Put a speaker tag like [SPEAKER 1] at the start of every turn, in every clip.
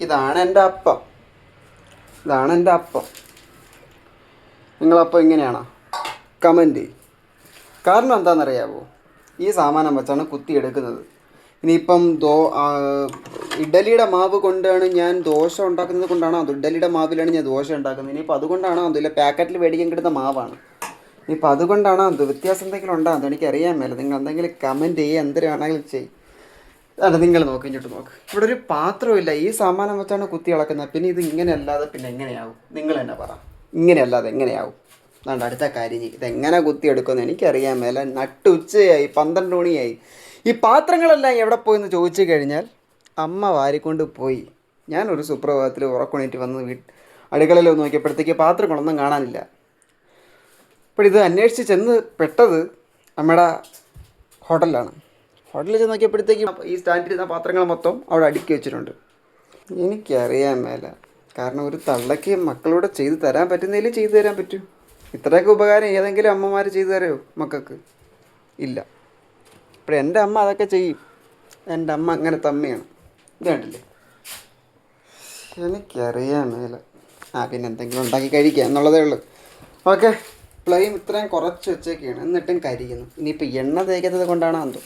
[SPEAKER 1] ഇതാണ് എൻ്റെ അപ്പം. ഇതാണ് എൻ്റെ അപ്പം. നിങ്ങളപ്പം ഇങ്ങനെയാണോ? കമൻറ്റ് ചെയ്യും. കാരണം എന്താണെന്നറിയാമോ? ഈ സാമാനം വെച്ചാണ് കുത്തിയെടുക്കുന്നത്. ഇനിയിപ്പം ഇഡ്ഡലിയുടെ മാവ് കൊണ്ടാണ് ഞാൻ ദോശ ഉണ്ടാക്കുന്നത് കൊണ്ടാണോ അതോ ഇഡ്ഡലിയുടെ മാവിലാണ് ഞാൻ ദോശ ഉണ്ടാക്കുന്നത്? ഇനിയിപ്പോൾ അതുകൊണ്ടാണോ അതോ ഇല്ല പാക്കറ്റിൽ മേടിക്കാൻ കിട്ടുന്ന മാവാണ്. ഇനിയിപ്പോൾ അതുകൊണ്ടാണോ അത് വ്യത്യാസം എന്തെങ്കിലും ഉണ്ടോ അത് എനിക്കറിയാൻ മേല. നിങ്ങൾ എന്തെങ്കിലും കമൻറ്റ് ചെയ്യുക, എന്തിനാണെങ്കിലും ചെയ്യും. അല്ല, നിങ്ങൾ നോക്ക്, ഇങ്ങോട്ട് നോക്ക്. ഇവിടെ ഒരു പാത്രമില്ല. ഈ സാമാനം വെച്ചാണ് കുത്തി ഇളക്കുന്നത്. പിന്നെ ഇത് ഇങ്ങനെയല്ലാതെ പിന്നെ എങ്ങനെയാവും? നിങ്ങൾ തന്നെ പറ. ഇങ്ങനെയല്ലാതെ എങ്ങനെയാവും? അതുകൊണ്ട് അടുത്ത കാര്യം ഇതെങ്ങനെ കുത്തിയെടുക്കുമെന്ന് എനിക്കറിയാൻ മേല. നട്ടുച്ചയായി, 12 മണിയായി. ഈ പാത്രങ്ങളെല്ലാം എവിടെ പോയെന്ന് ചോദിച്ചു കഴിഞ്ഞാൽ അമ്മ വാരിക്കൊണ്ട് പോയി. ഞാനൊരു സുപ്രഭാതത്തിൽ ഉറക്കണീറ്റ് വന്ന് അടുക്കളയിൽ നോക്കിയപ്പോഴത്തേക്ക് പാത്രങ്ങളൊന്നും കാണാനില്ല. അപ്പോൾ ഇത് അന്വേഷിച്ച് ചെന്ന് പെട്ടത് അമ്മയുടെ ഹോട്ടലിലാണ്. ഹോട്ടലിൽ ചെന്ന് നോക്കിയപ്പോഴത്തേക്കും ഈ സ്റ്റാൻഡിലിരുന്ന പാത്രങ്ങൾ മൊത്തം അവിടെ അടുക്കി വെച്ചിട്ടുണ്ട്. എനിക്കറിയാൻ മേല. കാരണം ഒരു തള്ളയ്ക്ക് മക്കളോട് ചെയ്തു തരാൻ പറ്റുന്നതിൽ ചെയ്തു തരാൻ പറ്റൂ. ഇത്രയൊക്കെ ഉപകാരം ഏതെങ്കിലും അമ്മമാർ ചെയ്തു തരുമോ മക്കൾക്ക്? ഇല്ല. ഇപ്പോൾ എൻ്റെ അമ്മ അതൊക്കെ ചെയ്യും. എൻ്റെ അമ്മ അങ്ങനെ തമ്മയാണ്. ഇത് കണ്ടില്ലേ? എനിക്കറിയാൻ മേല. പിന്നെ എന്തെങ്കിലും ഉണ്ടാക്കി കഴിക്കുക എന്നുള്ളതേ ഉള്ളൂ. ഓക്കെ, ഫ്ലെയിം ഇത്രയും കുറച്ച് വെച്ചേക്കാണ്, എന്നിട്ടും കരിയുന്നു. ഇനിയിപ്പോൾ എണ്ണ തേക്കുന്നത് കൊണ്ടാണോ എന്തോ.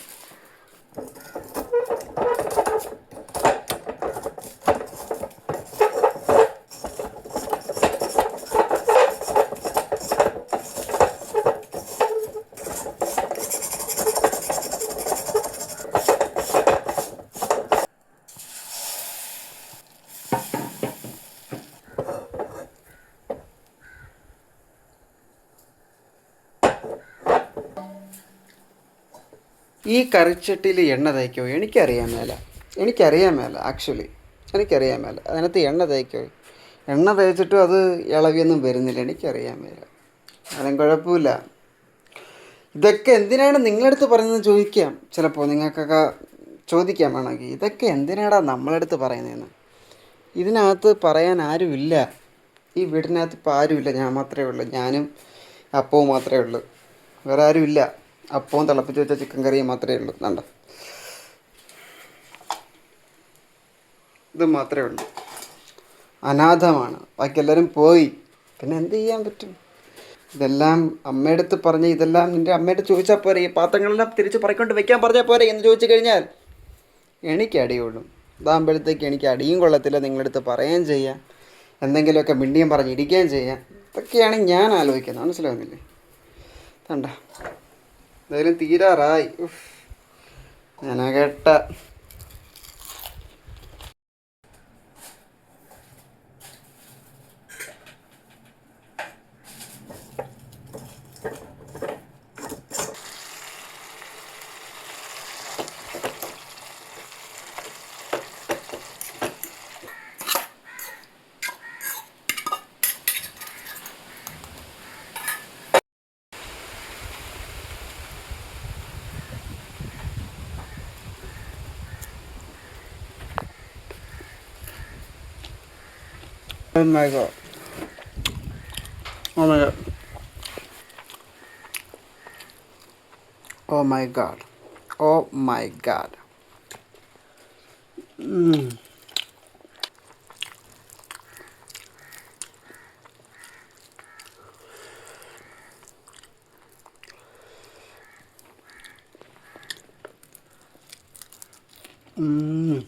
[SPEAKER 1] ഈ കറിച്ചട്ടിയിൽ എണ്ണ തേക്കോ? എനിക്കറിയാൻ മേല. ആക്ച്വലി എനിക്കറിയാൻ മേല. അതിനകത്ത് എണ്ണ തേക്കോ? എണ്ണ തേച്ചിട്ടും അത് ഇളവിയൊന്നും വരുന്നില്ല. എനിക്കറിയാൻ മേല. അതും കുഴപ്പമില്ല. ഇതൊക്കെ എന്തിനാണ് നിങ്ങളടുത്ത് പറയുന്നത് ചോദിക്കാം. ചിലപ്പോൾ നിങ്ങൾക്കൊക്കെ ചോദിക്കാൻ വേണമെങ്കിൽ ഇതൊക്കെ എന്തിനാടാ നമ്മളടുത്ത് പറയുന്നതെന്ന്. ഇതിനകത്ത് പറയാൻ ആരുമില്ല. ഈ വീടിനകത്ത് ഇപ്പോൾ ആരുമില്ല. ഞാൻ മാത്രമേ ഉള്ളൂ. ഞാനും അപ്പവും മാത്രമേ ഉള്ളൂ. വേറെ ആരുമില്ല. അപ്പവും തിളപ്പിച്ച് വെച്ച ചിക്കൻ കറിയും മാത്രമേ ഉള്ളൂ. വേണ്ട, ഇത് മാത്രമേ ഉള്ളൂ. അനാഥമാണ്. ബാക്കി എല്ലാവരും പോയി. പിന്നെ എന്ത് ചെയ്യാൻ പറ്റും? ഇതെല്ലാം അമ്മയടുത്ത് പറഞ്ഞ് ഇതെല്ലാം നിൻ്റെ അമ്മയോട് ചോദിച്ചാൽ പോരെ? ഈ പാത്രങ്ങളെല്ലാം തിരിച്ച് പറക്കൊണ്ട് വെക്കാൻ പറഞ്ഞാൽ പോരെ എന്ന് ചോദിച്ചു കഴിഞ്ഞാൽ എനിക്ക് അടിയുള്ളൂ. ഇതാകുമ്പോഴത്തേക്ക് എനിക്ക് അടിയും കൊള്ളത്തില്ല. നിങ്ങളടുത്ത് പറയുകയും ചെയ്യാം, എന്തെങ്കിലുമൊക്കെ മിണ്ടിയും പറഞ്ഞിരിക്കുകയും ചെയ്യാം. ഇതൊക്കെയാണ് ഞാൻ ആലോചിക്കുന്നത്. മനസ്സിലാവുന്നില്ലേ? വേണ്ട, എന്തായാലും തീരാറായി. ഞാൻ കേട്ട Oh my god. Oh my god. Oh my god. Oh my god. Mm. Mm.